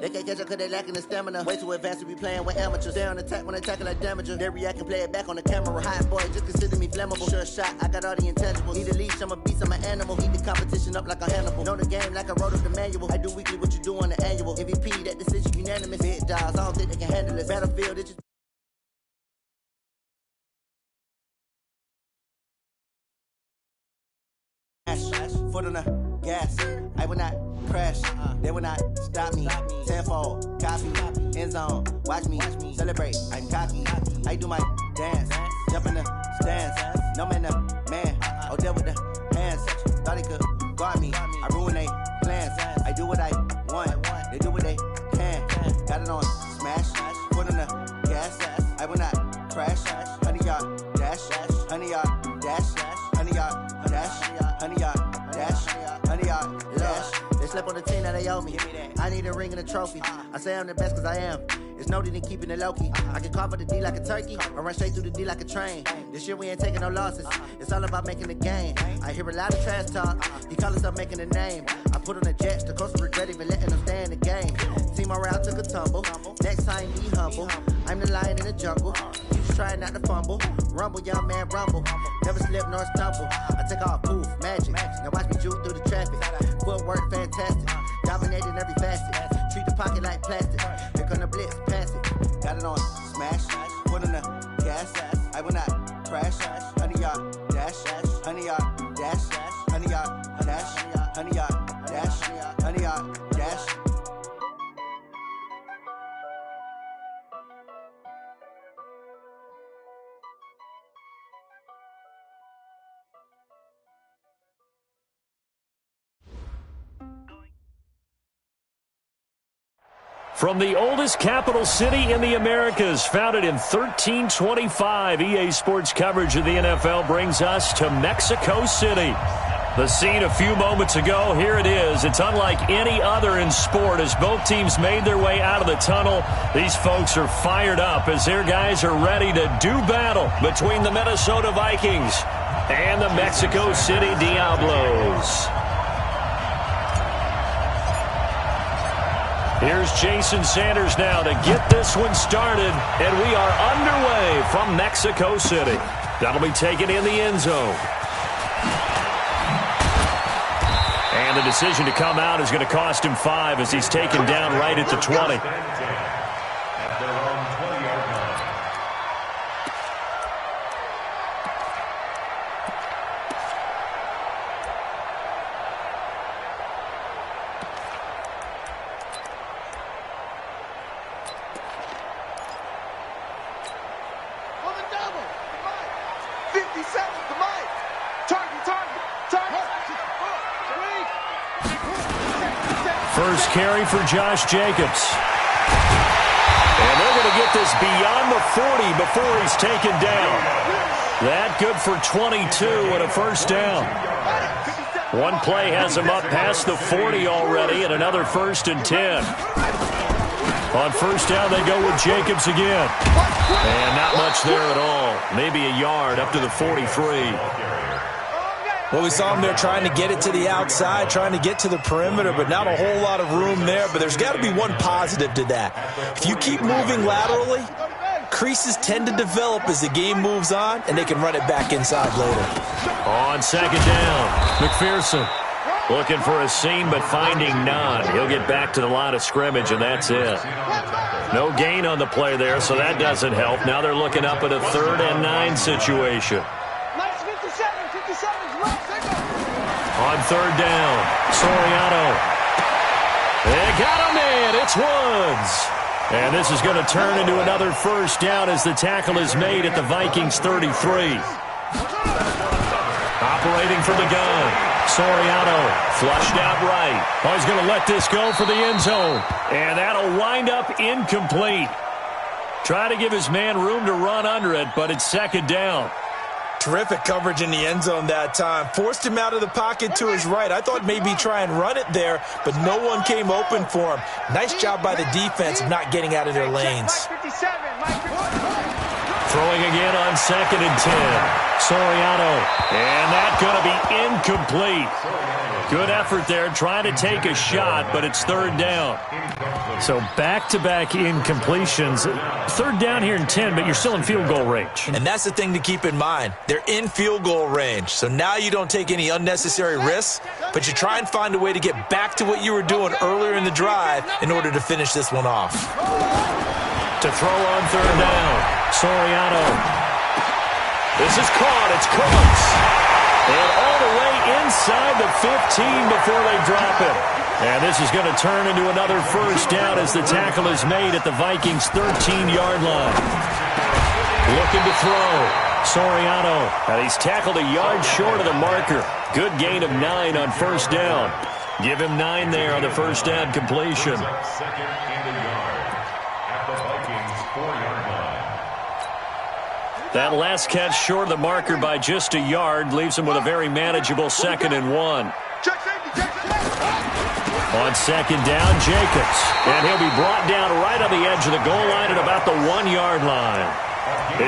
They can't catch up cause they lacking the stamina. Way too advanced to be playing with amateurs. Stay on attack when they tackle like damager. They react and play it back on the camera. Hot boy, just consider me flammable. Sure shot, I got all the intangibles. Need a leash, I'm a beast, I'm an animal. Heat the competition up like a Hannibal. Know the game like I wrote up the manual. I do weekly what you do on the annual. MVP, that decision unanimous. Big dogs, I don't think they can handle it. Battlefield, it's just foot on the gas, I will not crash, they will not stop me. Tenfold, copy, end zone, watch me celebrate. I'm cocky, I do my dance, jump in the stands. No man, the man, oh there with the hands. Thought he could guard me, I ruin they plans. I do what I want, they do what they can. Got it on smash, foot on the gas, I will not crash. 100-yard dash, 100-yard dash, 100-yard dash, 100-yard dash, 100-yard dash. They slept on the team that they owe me. I need a ring and a trophy. I say I'm the best cause I am. It's noted in keeping it low-key. I can carve up the D like a turkey or run straight through the D like a train. This year we ain't taking no losses. It's all about making the game. I hear a lot of trash talk. He call himself making a name. I put on the Jets. The coach regret even letting them stay in the game. Team morale took a tumble. Next time be humble. I'm the lion in the jungle. You just try not to fumble. Rumble, young man, rumble. Never slip nor stumble. I take off, poof, magic. Now watch me juke through the traffic. Footwork fantastic. Dominating every facet. Treat the pocket like plastic. Here come the blitz, pass it. Got it on smash. Foot on the gas. I will not crash. 100-yard dash. 100-yard dash. 100-yard dash. 100-yard dash. 100-yard dash. From the oldest capital city in the Americas, founded in 1325, EA Sports coverage of the NFL brings us to Mexico City. The scene a few moments ago, here it is. It's unlike any other in sport as both teams made their way out of the tunnel. These folks are fired up as their guys are ready to do battle between the Minnesota Vikings and the Mexico City Diablos. Here's Jason Sanders now to get this one started, and we are underway from Mexico City. That'll be taken in the end zone. And the decision to come out is going to cost him 5 as he's taken down right at the 20. First carry for Josh Jacobs. And they're going to get this beyond the 40 before he's taken down. That good for 22 and a first down. One play has him up past the 40 already and another 1st and 10. On first down, they go with Jacobs again. And not much there at all. Maybe a yard up to the 43. Well, we saw him there trying to get it to the outside, trying to get to the perimeter, but not a whole lot of room there. But there's got to be one positive to that. If you keep moving laterally, creases tend to develop as the game moves on, and they can run it back inside later. On second down, McPherson looking for a seam but finding none. He'll get back to the line of scrimmage, and that's it. No gain on the play there, so that doesn't help. Now they're looking up at a 3rd and 9 situation. On third down, Soriano. They got him in. It's Woods. And this is going to turn into another first down as the tackle is made at the Vikings 33. Operating from the gun. Soriano flushed out right. Oh, he's going to let this go for the end zone. And that'll wind up incomplete. Try to give his man room to run under it, but it's second down. Terrific coverage in the end zone that time. Forced him out of the pocket to his right. I thought maybe try and run it there, but no one came open for him. Nice job by the defense of not getting out of their lanes. Throwing again on 2nd and 10. Soriano. And that's going to be incomplete. Good effort there trying to take a shot, but it's 3rd down. So back-to-back incompletions. 3rd down here in 10, but you're still in field goal range. And that's the thing to keep in mind. They're in field goal range. So now you don't take any unnecessary risks, but you try and find a way to get back to what you were doing earlier in the drive in order to finish this one off. To throw on 3rd down. Soriano. This is caught. It's Cooks. And all the way inside the 15 before they drop it. And this is going to turn into another 1st down as the tackle is made at the Vikings' 13-yard line. Looking to throw. Soriano. And he's tackled a yard short of the marker. Good gain of 9 on 1st down. Give him 9 there on the 1st down completion. That last catch short of the marker by just a yard leaves him with a very manageable 2nd and 1. On 2nd down, Jacobs. And he'll be brought down right on the edge of the goal line at about the 1-yard line.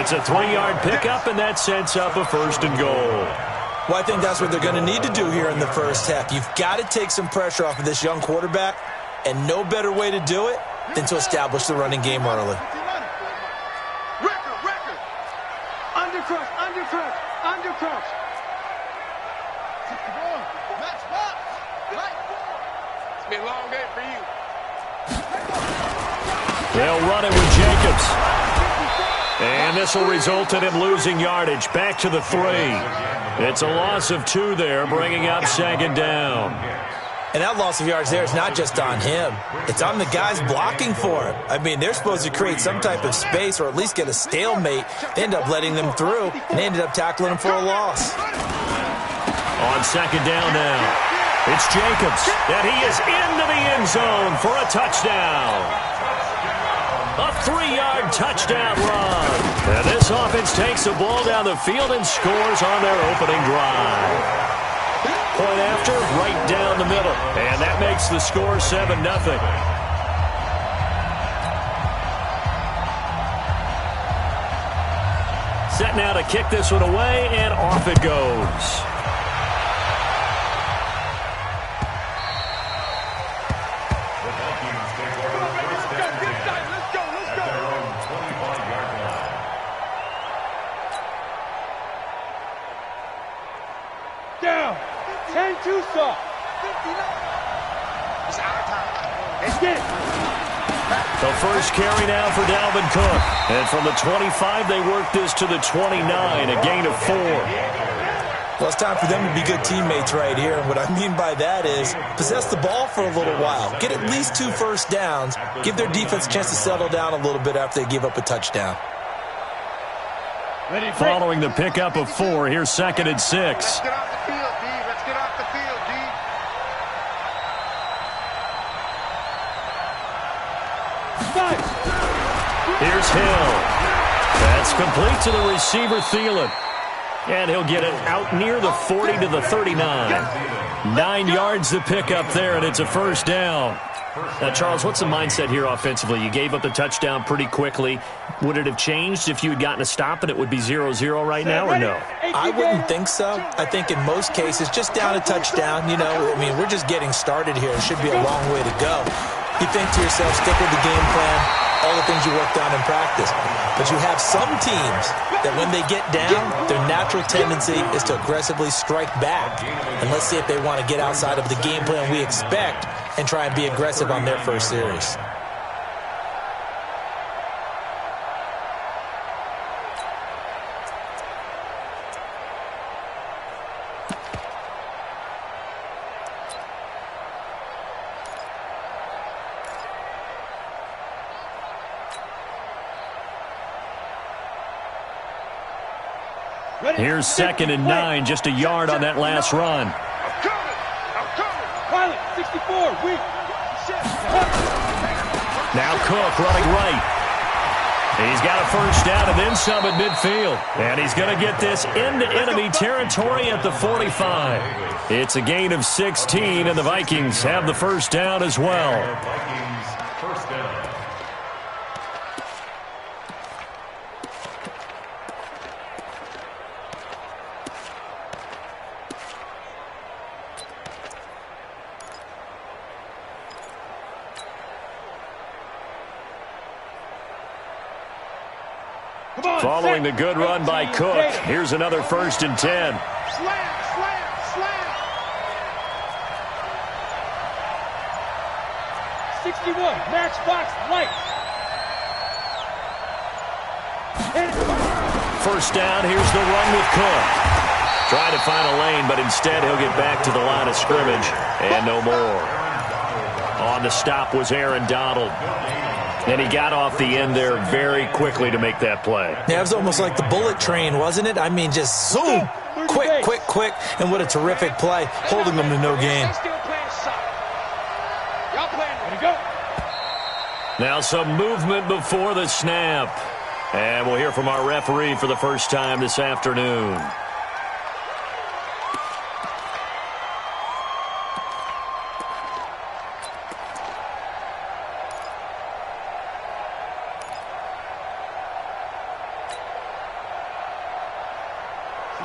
It's a 3-yard pickup, and that sets up a 1st and goal. Well, I think that's what they're going to need to do here in the first half. You've got to take some pressure off of this young quarterback, and no better way to do it than to establish the running game early. Undercrush. It's been a long day for you. They'll run it with Jacobs. And this will result in him losing yardage. Back to the 3. It's a loss of 2 there, bringing up 2nd down. And that loss of yards there is not just on him. It's on the guys blocking for him. I mean, they're supposed to create some type of space or at least get a stalemate. They end up letting them through, and they ended up tackling him for a loss. On 2nd down now, it's Jacobs. And he is into the end zone for a touchdown. A 3-yard touchdown run. And this offense takes the ball down the field and scores on their opening drive. Point after, right down the middle. And that makes the score 7-0. Set now to kick this one away, and off it goes. Down. 10 too soft. It's our time. Let's get it. The first carry now for Dalvin Cook. And from the 25, they work this to the 29, a gain of 4. Well, it's time for them to be good teammates right here. And what I mean by that is possess the ball for a little while. Get at least 2 first downs. Give their defense a chance to settle down a little bit after they give up a touchdown. Following the pickup of 4, here's 2nd and 6. Let's get off the field, D. Let's get off the field, D. Here's Hill. That's complete to the receiver, Thielen. And he'll get it out near the 40 to the 39. 9 yards to pick up there, and it's a 1st down. Now, Charles, what's the mindset here offensively? You gave up the touchdown pretty quickly. Would it have changed if you had gotten a stop and it would be 0-0 right now, or no? I wouldn't think so. I think in most cases, just down a touchdown, you know, I mean, we're just getting started here. It should be a long way to go. You think to yourself, stick with the game plan, all the things you worked on in practice. But you have some teams that when they get down, their natural tendency is to aggressively strike back. And let's see if they want to get outside of the game plan we expect and try and be aggressive on their first series. Here's 2nd and 9, just a yard on that last run. I'm coming. Pilot, 64, weak. Now Cook running right. He's got a 1st down and then some at midfield. And he's going to get this into enemy territory at the 45. It's a gain of 16, and the Vikings have the 1st down as well. Following the good run by Cook, here's another 1st and 10. Slam. 61, matchbox light. First down, here's the run with Cook. Trying to find a lane, but instead he'll get back to the line of scrimmage, and no more. On the stop was Aaron Donald. And he got off the end there very quickly to make that play. Yeah, it was almost like the bullet train, wasn't it? I mean, just zoom, quick, and what a terrific play, holding them to no gain. Now some movement before the snap. And we'll hear from our referee for the first time this afternoon.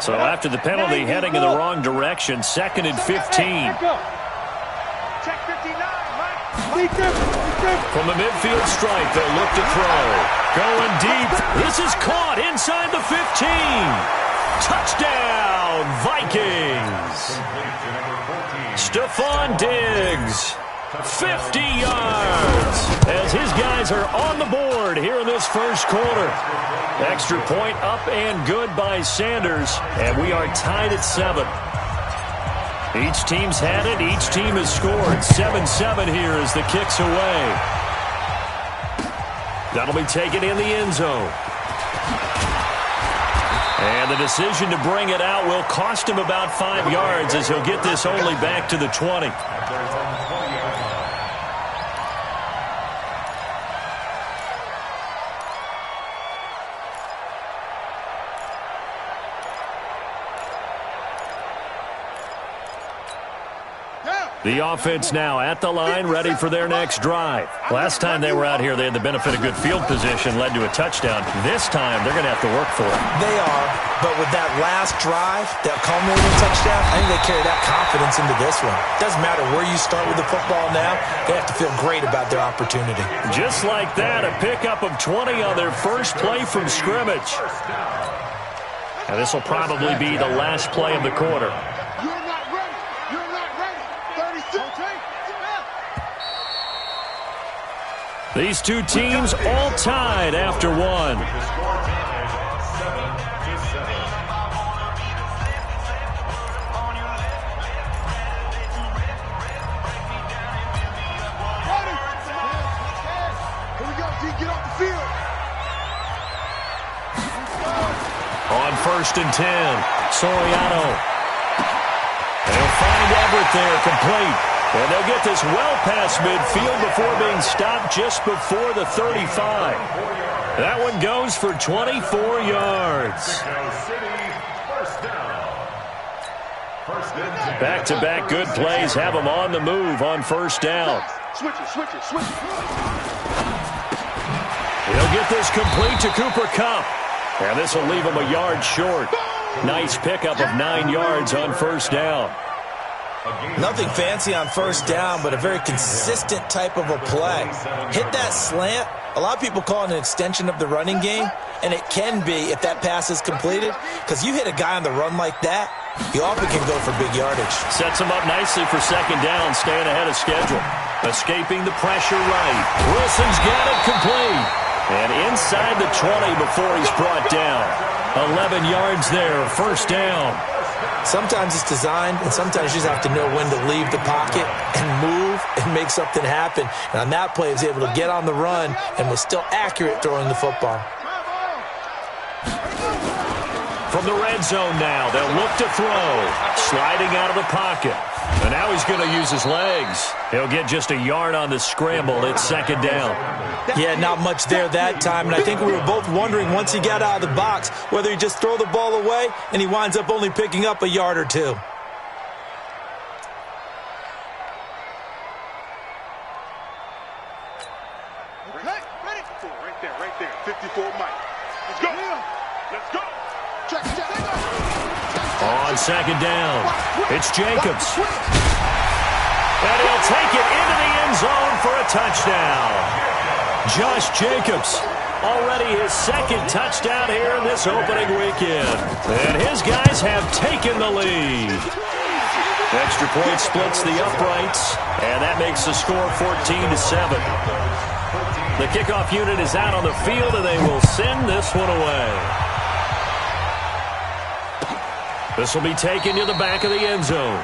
So after the penalty, heading in the wrong direction, 2nd and 15. Check 59, Mike. From the midfield stripe, they'll look to throw. Going deep. This is caught inside the 15. Touchdown, Vikings. Stephon Diggs, 50 yards. As his guys are on the board here in this first quarter. Extra point up and good by Sanders. And we are tied at 7. Each team's had it. Each team has scored. 7-7 here as the kick's away. That'll be taken in the end zone. And the decision to bring it out will cost him about 5 yards as he'll get this only back to the 20. The offense now at the line, ready for their next drive. Last time they were out here, they had the benefit of good field position, led to a touchdown. This time, they're going to have to work for it. They are, but with that last drive, that culminating touchdown, I think they carry that confidence into this one. Doesn't matter where you start with the football now, they have to feel great about their opportunity. Just like that, a pickup of 20 on their first play from scrimmage. And this will probably be the last play of the quarter. These two teams all tied after one. Here we go, D, get off the field. On 1st and 10, Soriano. They'll find Everett there, complete. And they'll get this well past midfield before being stopped just before the 35. That one goes for 24 yards. Back-to-back good plays have them on the move on 1st down. Switch it. He'll get this complete to Cooper Kupp. And this will leave him a yard short. Nice pickup of 9 yards on 1st down. Nothing fancy on 1st down, but a very consistent type of a play. Hit that slant. A lot of people call it an extension of the running game, and it can be if that pass is completed, because you hit a guy on the run like that, he often can go for big yardage. Sets him up nicely for 2nd down, staying ahead of schedule. Escaping the pressure right. Wilson's got it complete. And inside the 20 before he's brought down. 11 yards there, 1st down. Sometimes it's designed, and sometimes you just have to know when to leave the pocket and move and make something happen. And on that play, he was able to get on the run and was still accurate throwing the football. From the red zone now, they'll look to throw. Sliding out of the pocket. And now he's going to use his legs. He'll get just a yard on the scramble. It's 2nd down. Yeah, not much there that time. And I think we were both wondering once he got out of the box whether he just throw the ball away and he winds up only picking up a yard or two. Right there. 54 Mike. Let's go. Check. On 2nd down, it's Jacobs. And he'll take it into the end zone for a touchdown. Josh Jacobs Already his second touchdown here in this opening weekend. And his guys have taken the lead. Extra point splits the uprights, and that makes the score 14-7. The kickoff unit is out on the field, and they will send this one away. This will be taken to the back of the end zone.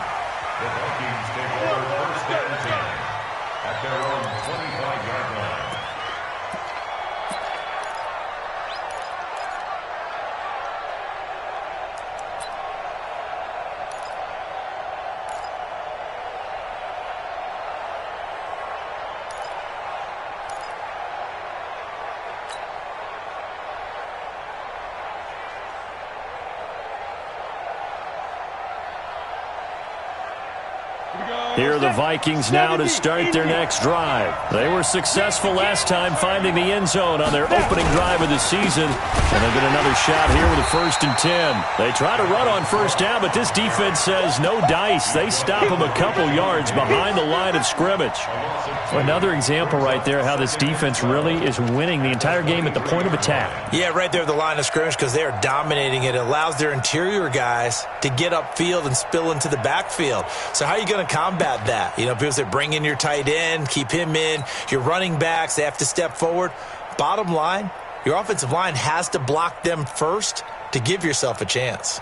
The Vikings take over first and 10 at their own 25-yard line. Here are the Vikings now to start their next drive. They were successful last time finding the end zone on their opening drive of the season. And they'll get another shot here with a 1st and 10. They try to run on first down, but this defense says no dice. They stop them a couple yards behind the line of scrimmage. Another example right there how this defense really is winning the entire game at the point of attack. Yeah, right there at the line of scrimmage because they are dominating it. It allows their interior guys to get upfield and spill into the backfield. So how are you going to combat that? You know, people say bring in your tight end, keep him in. Your running backs, they have to step forward. Bottom line, your offensive line has to block them first to give yourself a chance.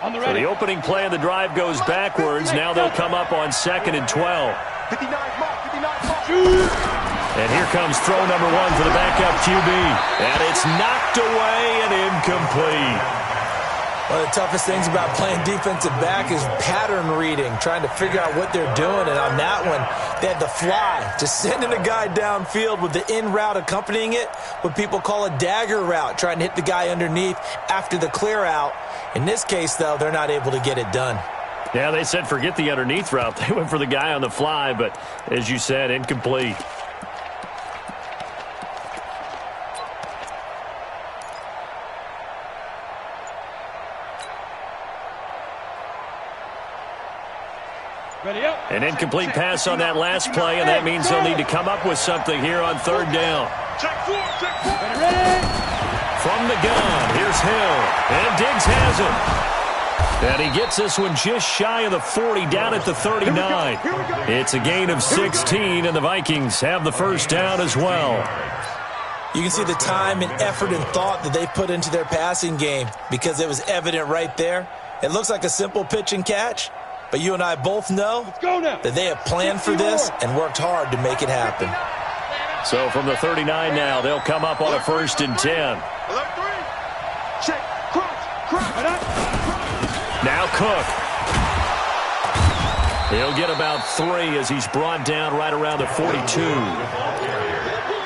So the opening play of the drive goes backwards. Now they'll come up on 2nd and 12. 59 mark. And here comes throw number 1 for the backup QB. And it's knocked away and incomplete. One of the toughest things about playing defensive back is pattern reading, trying to figure out what they're doing. And on that one, they had the fly, just sending a guy downfield with the in route accompanying it, what people call a dagger route, trying to hit the guy underneath after the clear out. In this case, though, they're not able to get it done. Yeah, they said forget the underneath route. They went for the guy on the fly, but as you said, incomplete. An incomplete pass on that last play, and that means they'll need to come up with something here on 3rd down. From the gun, here's Hill, and Diggs has it. And he gets this one just shy of the 40, down at the 39. It's a gain of 16, and the Vikings have the 1st down as well. You can see the time and effort and thought that they put into their passing game because it was evident right there. It looks like a simple pitch and catch, but you and I both know that they have planned for this and worked hard to make it happen. So from the 39 now, they'll come up on a 1st and 10. Now Cook. He'll get about 3 as he's brought down right around the 42.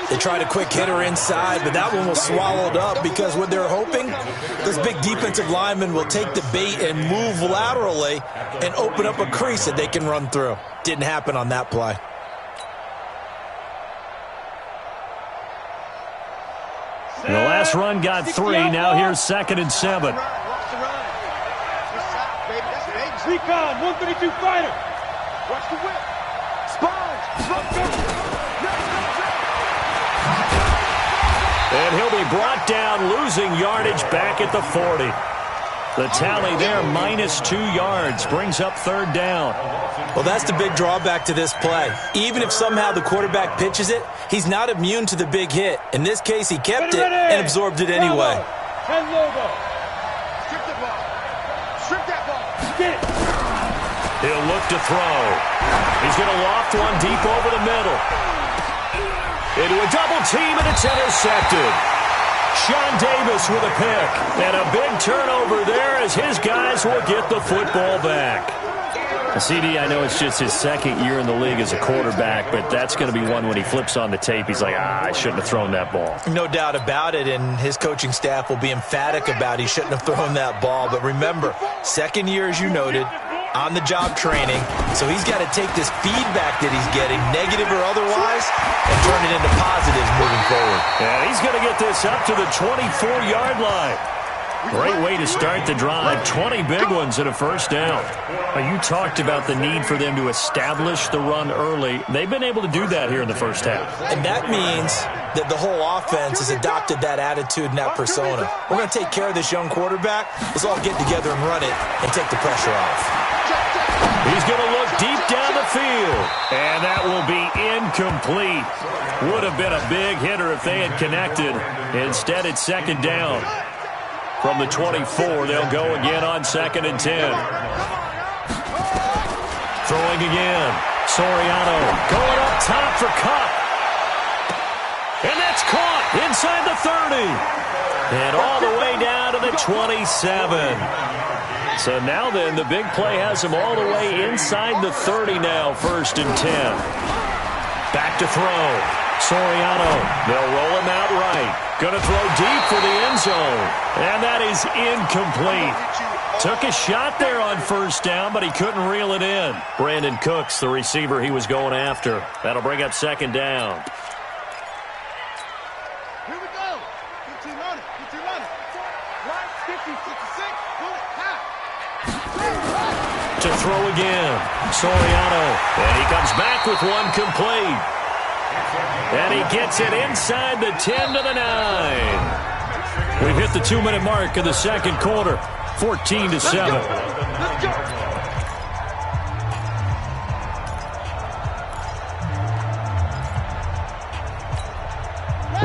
They tried a quick hitter inside, but that one was swallowed up because what they're hoping, this big defensive lineman will take the bait and move laterally and open up a crease that they can run through. Didn't happen on that play. And the last run got 3. Now here's 2nd and 7. Recon, 132 fighter. Watch the whip. Spine. And he'll be brought down, losing yardage back at the 40. The tally there, -2 yards, brings up 3rd down. Well, that's the big drawback to this play. Even if somehow the quarterback pitches it, he's not immune to the big hit. In this case, he kept it and absorbed it anyway. He'll look to throw. He's going to loft one deep over the middle. Into a double team, and it's intercepted. Sean Davis with a pick. And a big turnover there as his guys will get the football back. CD, I know it's just his 2nd year in the league as a quarterback, but that's going to be one when he flips on the tape. He's like, I shouldn't have thrown that ball. No doubt about it, and his coaching staff will be emphatic about he shouldn't have thrown that ball. But remember, 2nd year, as you noted, on-the-job training, so he's got to take this feedback that he's getting, negative or otherwise, and turn it into positives moving forward. And he's going to get this up to the 24-yard line. Great way to start the drive. 20 big ones and a first down. You talked about the need for them to establish the run early. They've been able to do that here in the first half. And that means that the whole offense has adopted that attitude and that persona. We're going to take care of this young quarterback. Let's all get together and run it and take the pressure off. He's going to look deep down the field. And that will be incomplete. Would have been a big hitter if they had connected. Instead, it's second down. From the 24, they'll go again on 2nd and 10. Throwing again. Soriano going up top for Cup. And that's caught inside the 30. And all the way down to the 27. So now then, the big play has him all the way inside the 30 now, 1st and 10. Back to throw. Soriano, they'll roll him out right. Going to throw deep for the end zone. And that is incomplete. Took a shot there on 1st down, but he couldn't reel it in. Brandon Cooks, the receiver he was going after. That'll bring up 2nd down. Here we go. 15 on it. 15 on it. Right, 50, 56. Bullet, half. To throw again. Soriano. And he comes back with one complete. And he gets it inside the 10 to the 9. We've hit the 2-minute mark of the second quarter. 14-7. Let's go.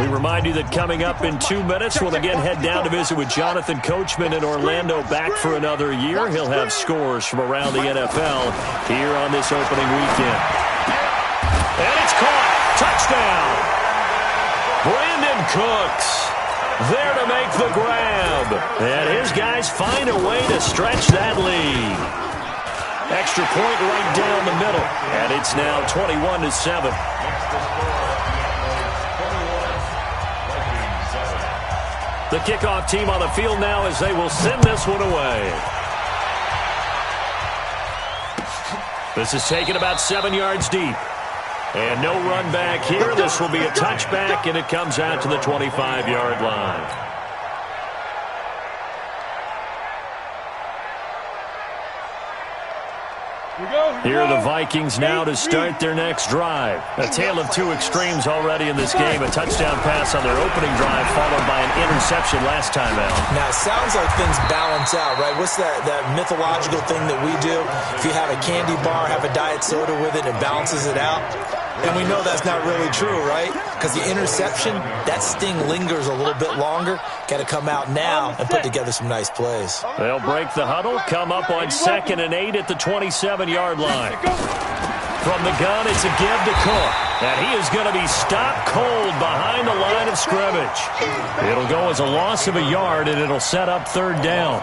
We remind you that coming up in 2 minutes, we'll again head down to visit with Jonathan Coachman in Orlando, back for another year. He'll have scores from around the NFL here on this opening weekend. And it's caught. Touchdown. Brandon Cooks there to make the grab. And his guys find a way to stretch that lead. Extra point right down the middle. And it's now 21-7. The kickoff team on the field now as they will send this one away. This is taken about 7 yards deep. And no run back here. This will be a touchback, and it comes out to the 25-yard line. Here are the Vikings now to start their next drive. A tale of two extremes already in this game. A touchdown pass on their opening drive followed by an interception last time out. Now, it sounds like things balance out, right? What's that mythological thing that we do? If you have a candy bar, have a diet soda with it, it balances it out. And we know that's not really true, right? Because the interception, that sting lingers a little bit longer. Got to come out now and put together some nice plays. They'll break the huddle, come up on 2nd and 8 at the 27-yard line. From the gun, it's a give to Cook. And he is going to be stopped cold behind the line of scrimmage. It'll go as a loss of a yard, and it'll set up 3rd down.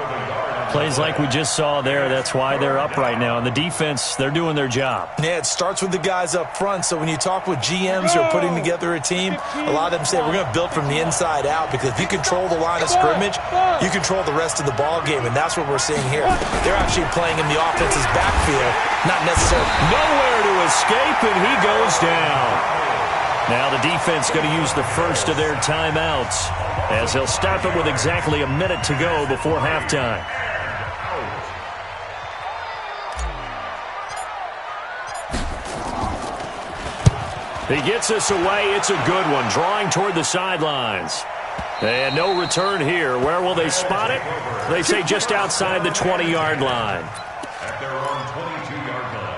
Plays like we just saw there, that's why they're up right now. And the defense, they're doing their job. Yeah, it starts with the guys up front. So when you talk with GMs who are putting together a team, a lot of them say we're going to build from the inside out, because if you control the line of scrimmage, you control the rest of the ball game, and that's what we're seeing here. They're actually playing in the offense's backfield, not necessarily. Nowhere to escape, and he goes down. Now the defense going to use the first of their timeouts as they'll stop it with exactly a minute to go before halftime. He gets us away. It's a good one. Drawing toward the sidelines. And no return here. Where will they spot it? They say just outside the 20-yard line. At their own 22-yard line.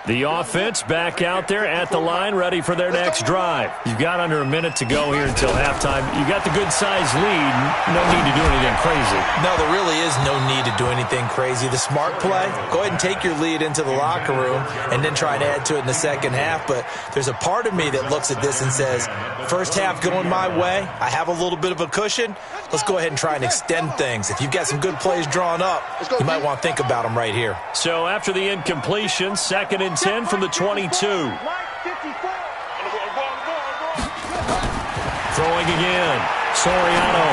The offense back out there at the line, ready for their next drive. You've got under a minute to go here until halftime. You've got the good-sized lead. No need to do anything crazy. No, there really is no need to do anything crazy. The smart play, go ahead and take your lead into the locker room and then try and add to it in the second half. But there's a part of me that looks at this and says, first half going my way, I have a little bit of a cushion. Let's go ahead and try and extend things. If you've got some good plays drawn up, you might want to think about them right here. So after the incompletion, 2nd and 10 from the 22. Throwing again. Soriano.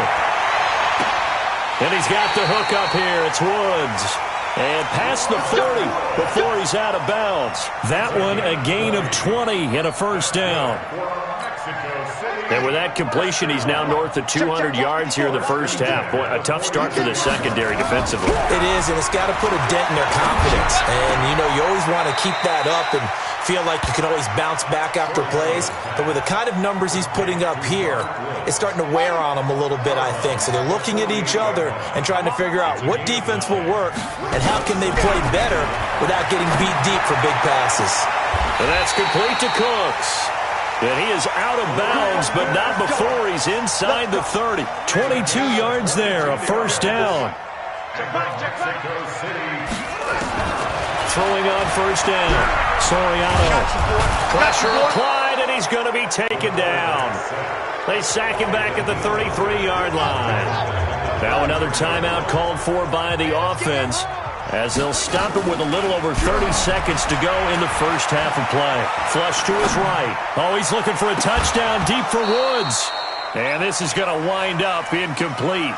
And he's got the hook up here. It's Woods. And past the 40 before he's out of bounds. That one a gain of 20 and a first down. And with that completion, he's now north of 200 yards here in the first half. Boy, a tough start for the secondary defensively. It is, and it's got to put a dent in their confidence. And, you know, you always want to keep that up and feel like you can always bounce back after plays. But with the kind of numbers he's putting up here, it's starting to wear on them a little bit, I think. So they're looking at each other and trying to figure out what defense will work and how can they play better without getting beat deep for big passes. And that's complete to Cooks. And he is out of bounds, but not before he's inside the 30. 22 yards there, a first down. Throwing on first down. Soriano. Pressure applied, and he's going to be taken down. They sack him back at the 33-yard line. Now another timeout called for by the offense, as they'll stop him with a little over 30 seconds to go in the first half of play. Flush to his right. Oh, he's looking for a touchdown deep for Woods. And this is going to wind up incomplete.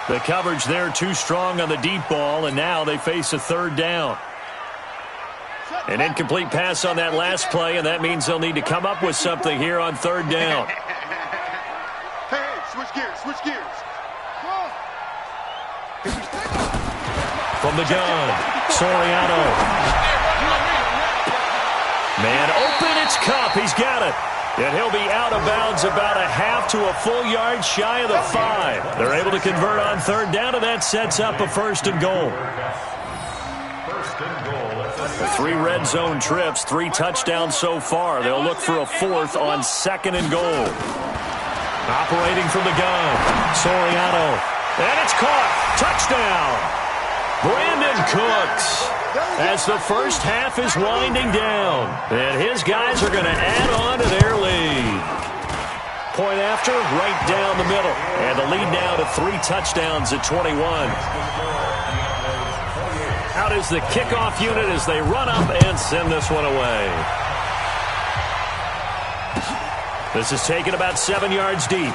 The coverage there too strong on the deep ball, and now they face a third down. An incomplete pass on that last play, and that means they'll need to come up with something here on third down. Hey, switch gears, switch gears. From the gun, Soriano. Man open, it's Cup. He's got it. And he'll be out of bounds about a half to a full yard shy of the 5. They're able to convert on third down, and that sets up a first and goal. The 3 red zone trips, 3 touchdowns so far. They'll look for a 4th on second and goal. Operating from the gun, Soriano. And it's caught. Touchdown. Brandon Cooks, as the first half is winding down, and his guys are going to add on to their lead. Point after, right down the middle, and the lead now to 3 touchdowns at 21. Out is the kickoff unit as they run up and send this one away. This is taken about 7 yards deep.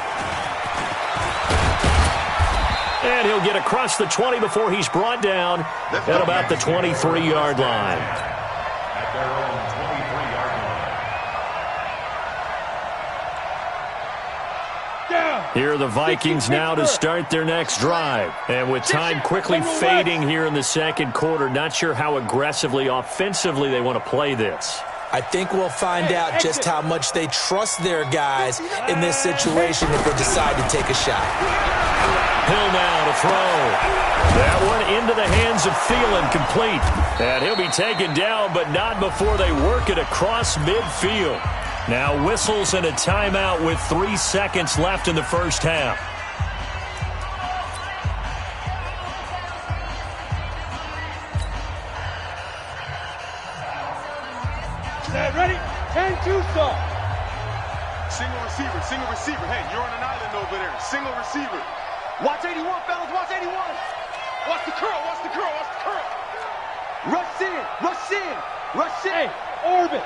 And he'll get across the 20 before he's brought down at about the 23-yard line. At their own 23-yard line. Here are the Vikings now to start their next drive. And with time quickly fading here in the second quarter, not sure how aggressively, offensively they want to play this. I think we'll find out just how much they trust their guys in this situation if they decide to take a shot. Hill now to throw. That one into the hands of Thielen, complete. And he'll be taken down, but not before they work it across midfield. Now whistles and a timeout with 3 seconds left in the first half. Ready? 10-2 stop. Single receiver. Hey, you're on an island over there. Single receiver. Watch 81, fellas. Watch 81. Watch the curl. Rush in. Hey, orbit.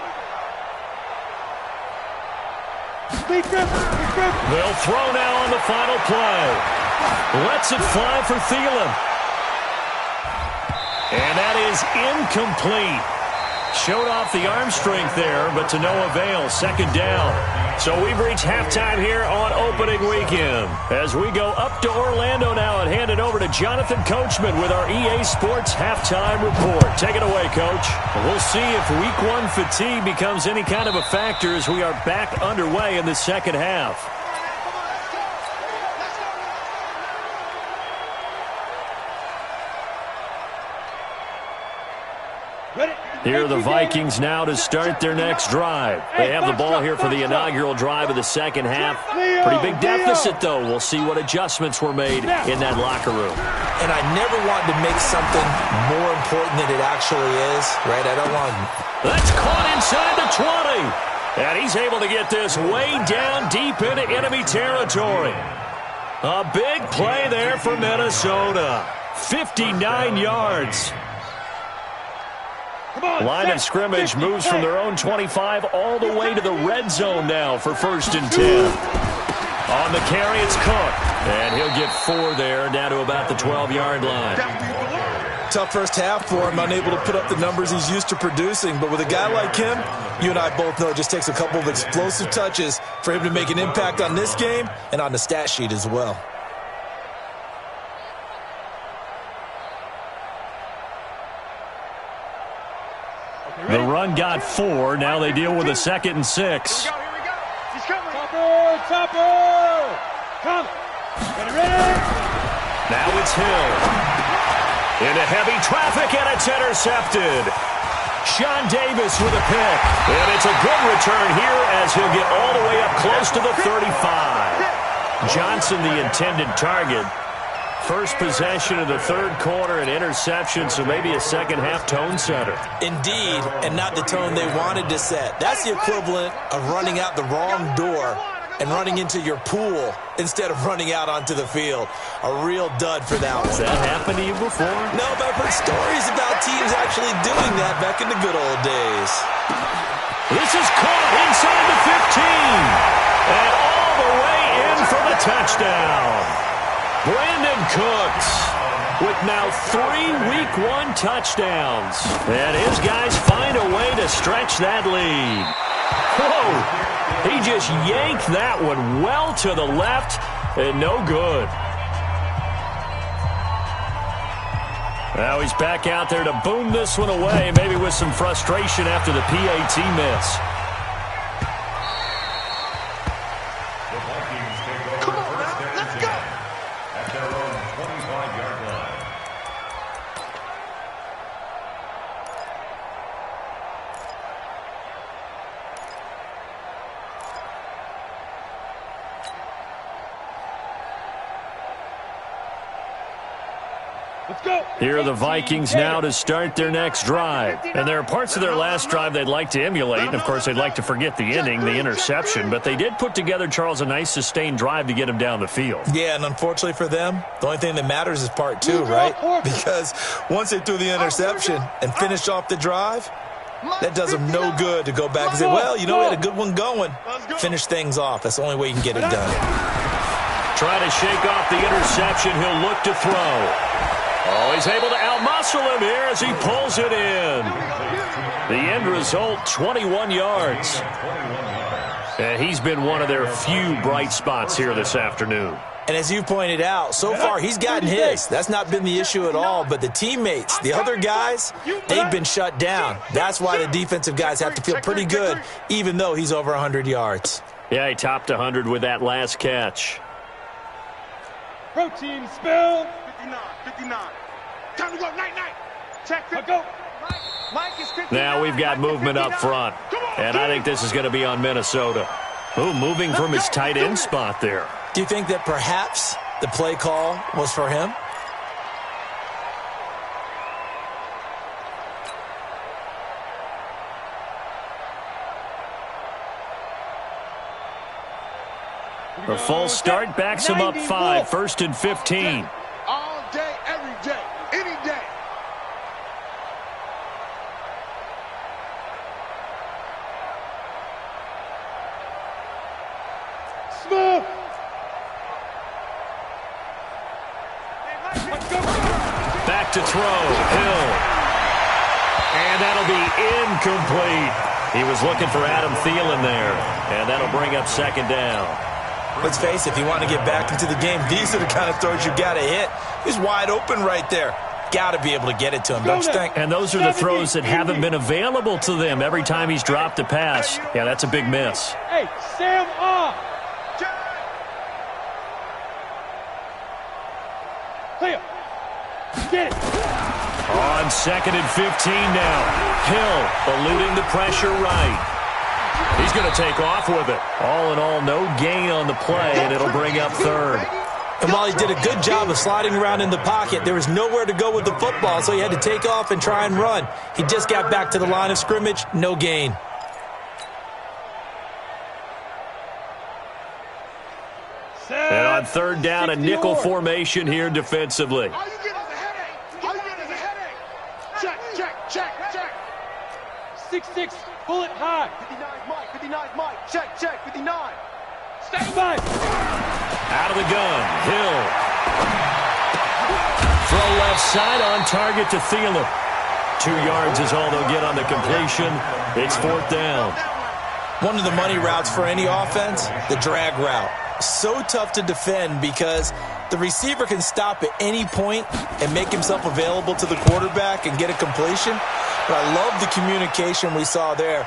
They'll throw now on the final play. Lets it fly for Thielen. And that is incomplete. Showed off the arm strength there, but to no avail. Second down. So we've reached halftime here on opening weekend. As we go up to Orlando now and hand it over to Jonathan Coachman with our EA Sports Halftime Report. Take it away, Coach. We'll see if Week 1 fatigue becomes any kind of a factor as we are back underway in the second half. Here are the Vikings now to start their next drive. They have the ball here for the inaugural drive of the second half. Pretty big deficit, though. We'll see what adjustments were made in that locker room. And I never wanted to make something more important than it actually is, right? I don't want... That's caught inside the 20. And he's able to get this way down deep into enemy territory. A big play there for Minnesota. 59 yards. Line of scrimmage moves from their own 25 all the way to the red zone now for 1st and 10. On the carry, it's Cook. And he'll get 4 there, down to about the 12-yard line. Tough first half for him, unable to put up the numbers he's used to producing. But with a guy like him, you and I both know it just takes a couple of explosive touches for him to make an impact on this game and on the stat sheet as well. The run got 4. Now they deal with a 2nd and 6. Here we go. He's coming. Topper. Come. Ready. Now it's Hill. Into heavy traffic, and it's intercepted. Sean Davis with a pick. And it's a good return here as he'll get all the way up close to the 35. Johnson, the intended target. First possession of the third quarter, an interception, so maybe a second-half tone setter. Indeed, and not the tone they wanted to set. That's the equivalent of running out the wrong door and running into your pool instead of running out onto the field. A real dud for that one. Has that happened to you before? No, but I've heard stories about teams actually doing that back in the good old days. This is caught inside the 15. And all the way in for the touchdown. Brandon Cooks with now 3 Week 1 touchdowns. And his guys find a way to stretch that lead. Whoa! He just yanked that one well to the left and no good. Now he's back out there to boom this one away, maybe with some frustration after the PAT miss. Here are the Vikings now to start their next drive. And there are parts of their last drive they'd like to emulate. And, of course, they'd like to forget the ending, the interception. But they did put together, Charles, a nice sustained drive to get him down the field. Yeah, and unfortunately for them, the only thing that matters is part 2, right? Because once they threw the interception and finished off the drive, that does them no good to go back and say, well, you know, we had a good one going. Finish things off. That's the only way you can get it done. Try to shake off the interception. He'll look to throw. Oh, he's able to outmuscle him here as he pulls it in. The end result, 21 yards. And he's been one of their few bright spots here this afternoon. And as you pointed out, so far he's gotten his. That's not been the issue at all. But the teammates, the other guys, they've been shut down. That's why the defensive guys have to feel pretty good, even though he's over 100 yards. Yeah, he topped 100 with that last catch. Protein spill. 59. Time to go. Night. Check. Go. Now we've got movement up front. And I think this is going to be on Minnesota. Ooh, moving from his tight end spot there. Do you think that perhaps the play call was for him? The false start backs him up 5, 1st and 15. All day, every day, any day. Smooth. Back to throw. Hill. And that'll be incomplete. He was looking for Adam Thielen there. And that'll bring up 2nd down. Let's face it, if you want to get back into the game, these are the kind of throws you got to hit. He's wide open right there. Got to be able to get it to him, don't you think? And those are the throws that haven't been available to them every time he's dropped a pass. Yeah, that's a big miss. Hey, Sam off. Clear. Get it. On 2nd and 15 now. Hill eluding the pressure right. He's going to take off with it. All in all, no gain on the play, and it'll bring up 3rd. And while he did a good job of sliding around in the pocket, there was nowhere to go with the football, so he had to take off and try and run. He just got back to the line of scrimmage, no gain. And on 3rd down, a nickel formation here defensively. All you get is a headache. All you get is a headache. Check. 6'6", bullet high. 59 Mike. Check. 59. Stand by. Out of the gun, Hill. Throw left side on target to Thielen. 2 yards is all they'll get on the completion. It's 4th down. One of the money routes for any offense, the drag route. So tough to defend because the receiver can stop at any point and make himself available to the quarterback and get a completion. But I love the communication we saw there.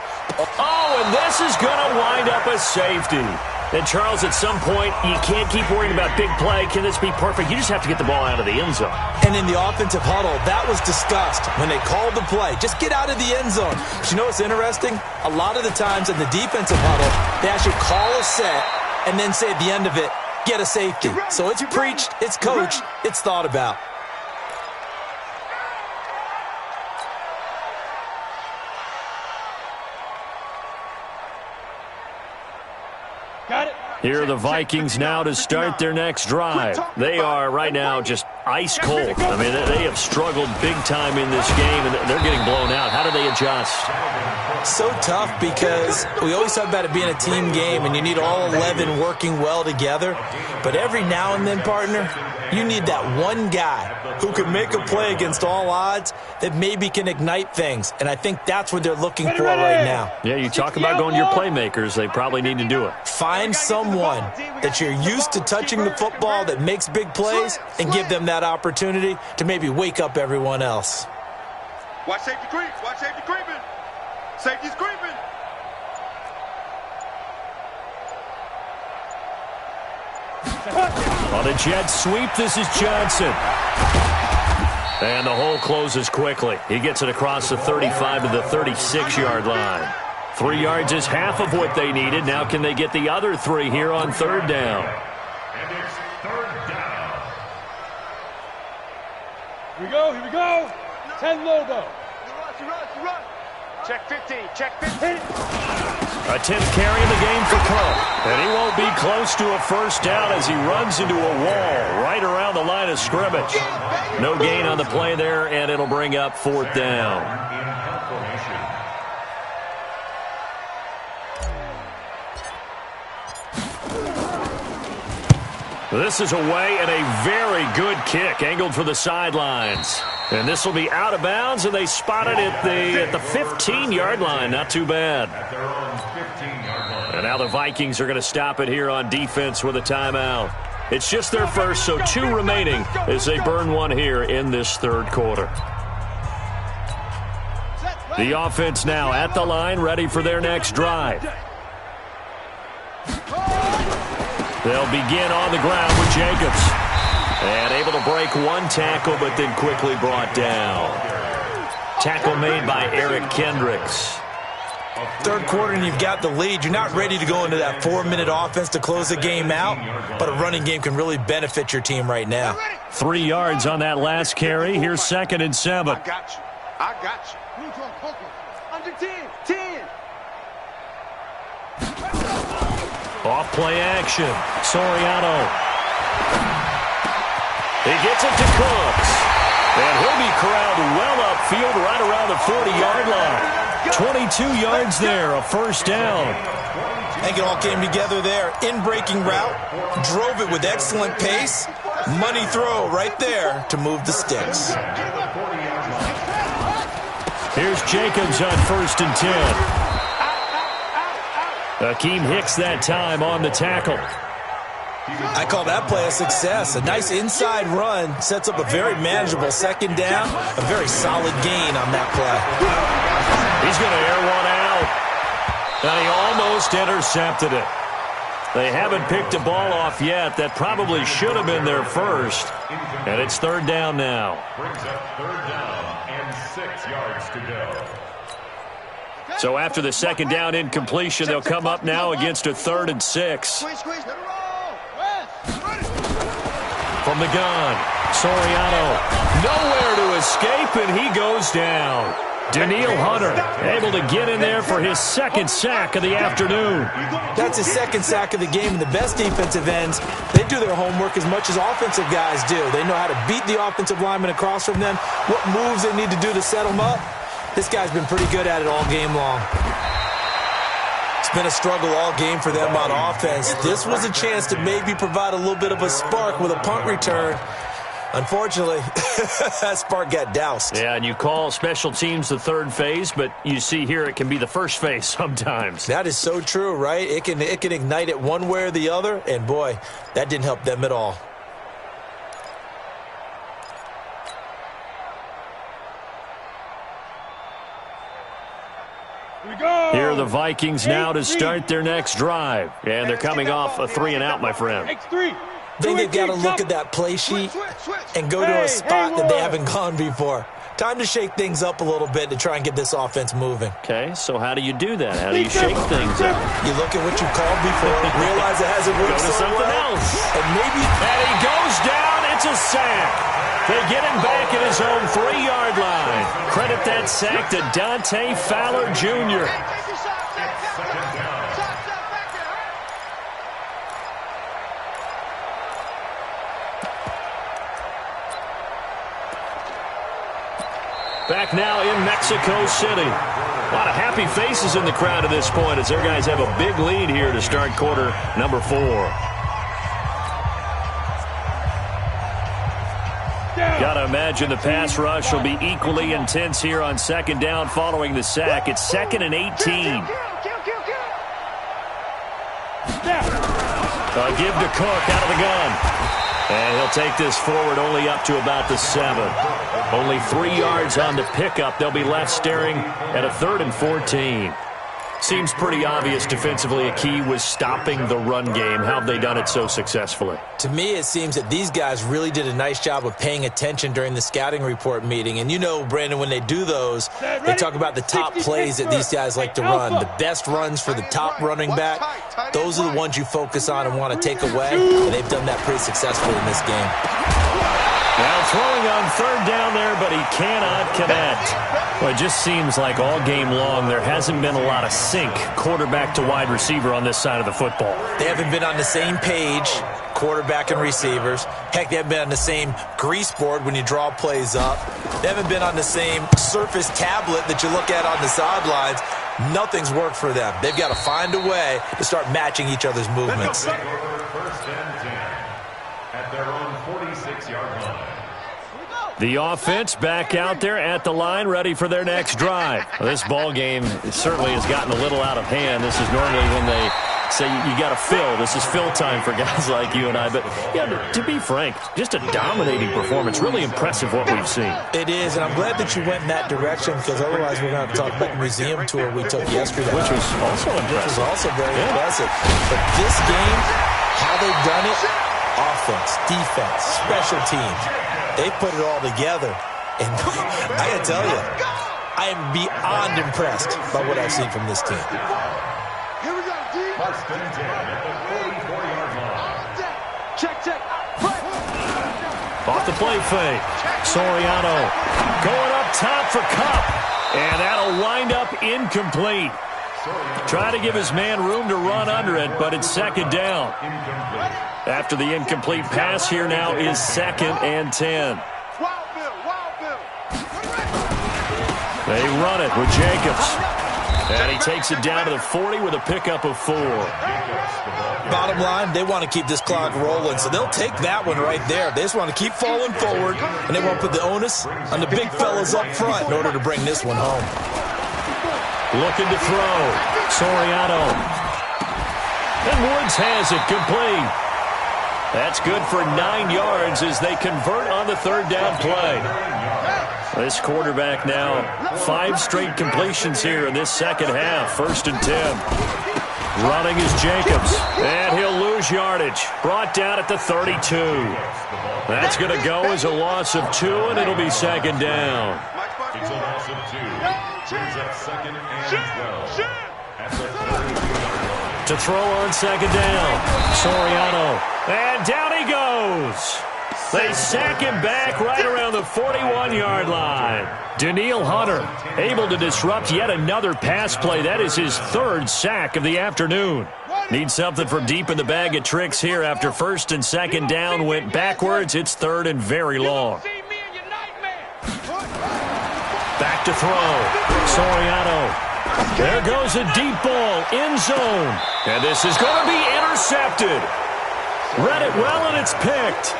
Oh, and this is going to wind up a safety. And, Charles, at some point, you can't keep worrying about big play. Can this be perfect? You just have to get the ball out of the end zone. And in the offensive huddle, that was discussed when they called the play. Just get out of the end zone. But you know what's interesting? A lot of the times in the defensive huddle, they actually call a set and then say at the end of it, get a safety. So it's preached, it's coached, it's thought about. Here are the Vikings now to start their next drive. They are right now just ice cold. I mean, they have struggled big time in this game, and they're getting blown out. How do they adjust? So tough because we always talk about it being a team game, and you need all 11 working well together. But every now and then, partner, you need that one guy who can make a play against all odds that maybe can ignite things. And I think that's what they're looking for right now. Yeah, you talk about going to your playmakers. They probably need to do it. Find someone that you're used to touching the football that makes big plays and give them that opportunity to maybe wake up everyone else. Watch safety creep. Watch safety creeping. Safety's creeping. On a jet sweep, this is Johnson. And the hole closes quickly. He gets it across the 35 to the 36-yard line. 3 yards is half of what they needed. Now can they get the other 3 here on 3rd down? And it's 3rd down. Here we go. 10 Lobo. Run. Check 15. Check 15. A 10th carry in the game for Cook. And he won't be close to a first down as he runs into a wall right around the line of scrimmage. No gain on the play there, and it'll bring up 4th down. This is away and a very good kick angled for the sidelines. And this will be out of bounds, and they spot it at the 15-yard line. Not too bad. And now the Vikings are going to stop it here on defense with a timeout. It's just their first, so 2 remaining as they burn 1 here in this 3rd quarter. The offense now at the line, ready for their next drive. They'll begin on the ground with Jacobs. And able to break 1 tackle, but then quickly brought down. Tackle made by Eric Kendricks. 3rd quarter and you've got the lead. You're not ready to go into that 4-minute offense to close the game out, but a running game can really benefit your team right now. 3 yards on that last carry. Here's 2nd and 7. I got you. Under 10. Off play action. Soriano. He gets it to Cooks. And he'll be corralled well upfield right around the 40-yard line. 22 yards there, a first down. I think it all came together there. In-breaking route, drove it with excellent pace. Money throw right there to move the sticks. Here's Jacobs on 1st and 10. Akeem Hicks that time on the tackle. I call that play a success. A nice inside run sets up a very manageable 2nd down. A very solid gain on that play. He's going to air one out. And he almost intercepted it. They haven't picked a ball off yet. That probably should have been their first. And it's 3rd down now. Brings up 3rd down and 6 yards to go. So after the 2nd down incompletion, they'll come up now against a 3rd and 6. From the gun, Soriano, nowhere to escape, and he goes down. Daniil Hunter able to get in there for his 2nd sack of the afternoon. That's his 2nd sack of the game, and the best defensive ends, they do their homework as much as offensive guys do. They know how to beat the offensive lineman across from them, what moves they need to do to set them up. This guy's been pretty good at it all game long. It's been a struggle all game for them on offense. This was a chance to maybe provide a little bit of a spark with a punt return. Unfortunately, that spark got doused. Yeah, and you call special teams the third phase, but you see here it can be the first phase sometimes. That is so true, right? It can ignite it one way or the other, and boy, that didn't help them at all. Here are the Vikings now to start their next drive. And they're coming off a 3-and-out, my friend. I think they've got to look at that play sheet and go to a spot that they haven't gone before. Time to shake things up a little bit to try and get this offense moving. Okay, so how do you do that? How do you shake things up? You look at what you called before, realize it hasn't worked Go to something else. And maybe... And he goes down. It's a sack. They get him back at his own 3-yard line. Credit that sack to Dante Fowler Jr. Back now in Mexico City. A lot of happy faces in the crowd at this point as their guys have a big lead here to start quarter number 4. Got to imagine the pass rush will be equally intense here on second down following the sack. It's 2nd and 18. A give to Cook out of the gun. And he'll take this forward only up to about the 7. Only 3 yards on the pickup. They'll be left staring at a 3rd and 14. Seems pretty obvious defensively a key was stopping the run game. How have they done it so successfully? To me, it seems that these guys really did a nice job of paying attention during the scouting report meeting. And you know, Brandon, when they do those, they talk about the top plays that these guys like to run. The best runs for the top running back, those are the ones you focus on and want to take away. And they've done that pretty successfully in this game. Now throwing on 3rd down there, but he cannot connect. Well, it just seems like all game long there hasn't been a lot of sync quarterback to wide receiver on this side of the football. They haven't been on the same page, quarterback and receivers. Heck, they haven't been on the same grease board when you draw plays up. They haven't been on the same Surface tablet that you look at on the sidelines. Nothing's worked for them. They've got to find a way to start matching each other's movements. 1st and 10 at their own 46-yard line. The offense back out there at the line, ready for their next drive. Well, this ball game certainly has gotten a little out of hand. This is normally when they say you got to fill. This is fill time for guys like you and I. But yeah, to be frank, just a dominating performance. Really impressive what we've seen. It is, and I'm glad that you went in that direction because otherwise we're going to talk about the museum tour we took yesterday. Which was also impressive. Which was also very impressive. But this game, how they've done it, offense, defense, special teams, they put it all together. And I got to tell you, I am beyond impressed by what I've seen from this team. Here we go, D. 1st and 10 at the 44-yard line. Check. Off the play fake. Soriano going up top for Kupp. And that'll wind up incomplete. Try to give his man room to run under it, but it's 2nd down. After the incomplete pass, here now is 2nd and 10. They run it with Jacobs. And he takes it down to the 40 with a pickup of 4. Bottom line, they want to keep this clock rolling, so they'll take that one right there. They just want to keep falling forward, and they want to put the onus on the big fellas up front in order to bring this one home. Looking to throw. Soriano. And Woods has it complete. That's good for 9 yards as they convert on the 3rd down play. This quarterback now 5 straight completions here in this second half. 1st and 10. Running is Jacobs. And he'll lose yardage. Brought down at the 32. That's going to go as a loss of 2, and it'll be 2nd down. It's a loss of 2. Brings up 2nd and 12. At the 32-yard line. To throw on 2nd down. Soriano. And down he goes. They sack him back right around the 41-yard line. Daniil Hunter able to disrupt yet another pass play. That is his 3rd sack of the afternoon. Needs something from deep in the bag of tricks here after 1st and 2nd down went backwards. It's 3rd and very long. Back to throw. Soriano. There goes a deep ball, end zone. And this is going to be intercepted. Read it well, and it's picked.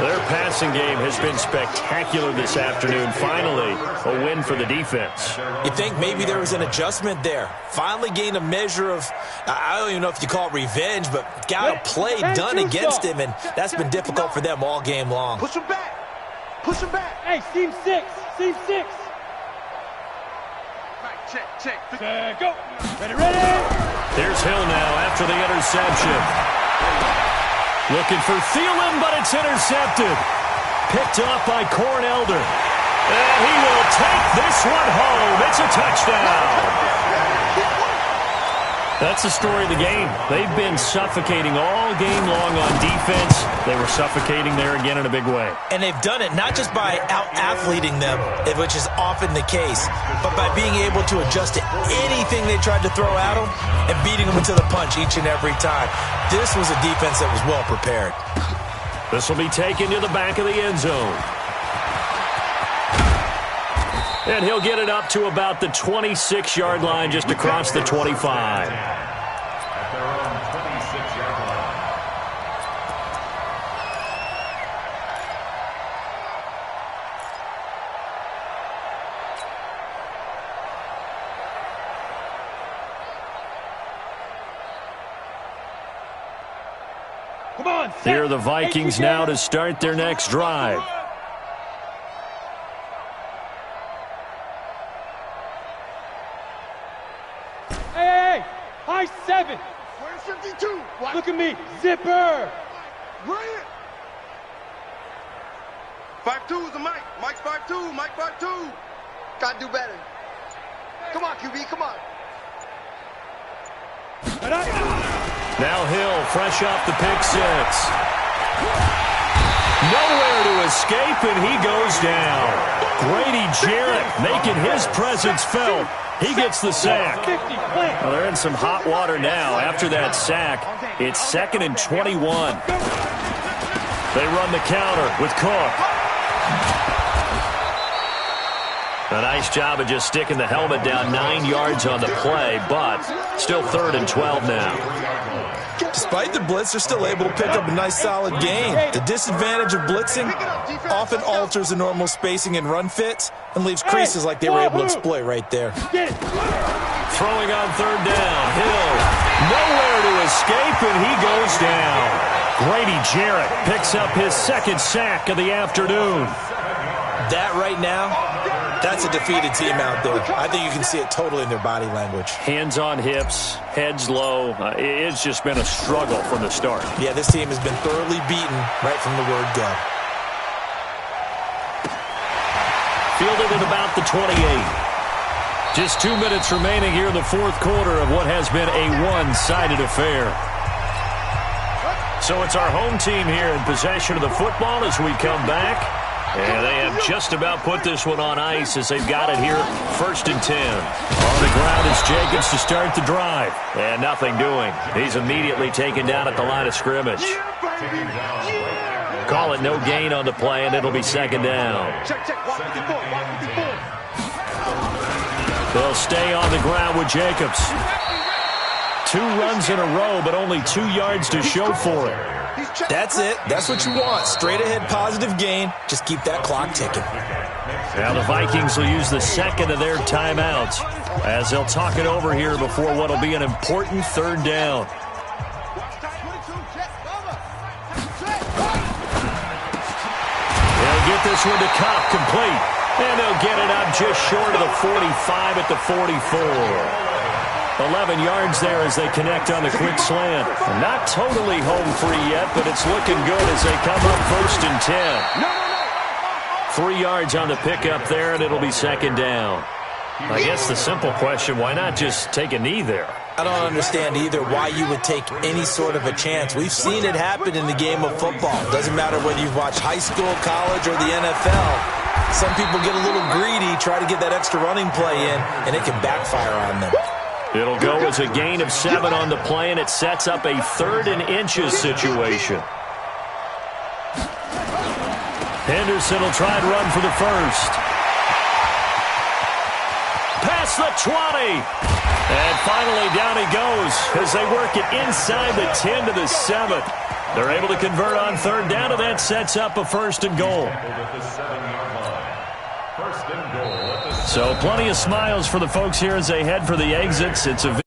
Their passing game has been spectacular this afternoon. Finally, a win for the defense. You think maybe there was an adjustment there. Finally gained a measure of, I don't even know if you call it revenge, but got a play done against him, and that's been difficult for them all game long. Push him back. Push him back. Hey, seam 6. Seam 6. Check. Go. Ready. Here's Hill now after the interception. Looking for Thielen, but it's intercepted. Picked off by Cornelder. And he will take this one home. It's a touchdown. That's the story of the game. They've been suffocating all game long on defense. They were suffocating there again in a big way. And they've done it not just by out-athleting them, which is often the case, but by being able to adjust to anything they tried to throw at them and beating them into the punch each and every time. This was a defense that was well prepared. This will be taken to the back of the end zone. And he'll get it up to about the 26-yard line, just across the 25. At their own 26-yard line. Come on, Here are the Vikings now to start their next drive. Hey, high 7. Where's 52? What? Look at me, zipper. Right. 5-2 is the Mike. Mike's 5-2. Mike 5-2. Gotta do better. Come on, QB. Come on. Now Hill, fresh off the pick six. Nowhere to escape, and he goes down. Grady Jarrett making his presence felt. He gets the sack. Well, they're in some hot water now. After that sack, it's 2nd and 21. They run the counter with Cook. A nice job of just sticking the helmet down 9 yards on the play, but still 3rd and 12 now. Despite the blitz, they're still able to pick up a nice solid gain. The disadvantage of blitzing often alters the normal spacing and run fits and leaves creases like they were able to exploit right there. Throwing on 3rd down. Hill, nowhere to escape, and he goes down. Grady Jarrett picks up his 2nd sack of the afternoon. That right now, that's a defeated team out there. I think you can see it totally in their body language. Hands on hips, heads low. It's just been a struggle from the start. Yeah, this team has been thoroughly beaten right from the word go. Fielded at about the 28. Just 2 minutes remaining here in the 4th quarter of what has been a one-sided affair. So it's our home team here in possession of the football as we come back. And they have just about put this one on ice as they've got it here, 1st and 10. On the ground is Jacobs to start the drive. And nothing doing. He's immediately taken down at the line of scrimmage. Call it no gain on the play, and it'll be 2nd down. They'll stay on the ground with Jacobs. 2 runs in a row, but only 2 yards to show for it. That's it. That's what you want. Straight ahead positive gain. Just keep that clock ticking. Now the Vikings will use the 2nd of their timeouts as they'll talk it over here before what will be an important 3rd down. They'll get this one to Cobb, complete. And they'll get it up just short of the 45 at the 44. 11 yards there as they connect on the quick slant. Not totally home free yet, but it's looking good as they come up 1st and 10. 3 yards on the pickup there, and it'll be 2nd down. I guess the simple question, why not just take a knee there? I don't understand either why you would take any sort of a chance. We've seen it happen in the game of football. Doesn't matter whether you've watched high school, college, or the NFL. Some people get a little greedy, try to get that extra running play in, and it can backfire on them. It'll go as a gain of 7 on the play, and it sets up a 3rd and inches situation. Henderson will try and run for the 1st. Past the 20. And finally down he goes as they work it inside the 10 to the 7. They're able to convert on third down, and that sets up a 1st and goal. So plenty of smiles for the folks here as they head for the exits. It's a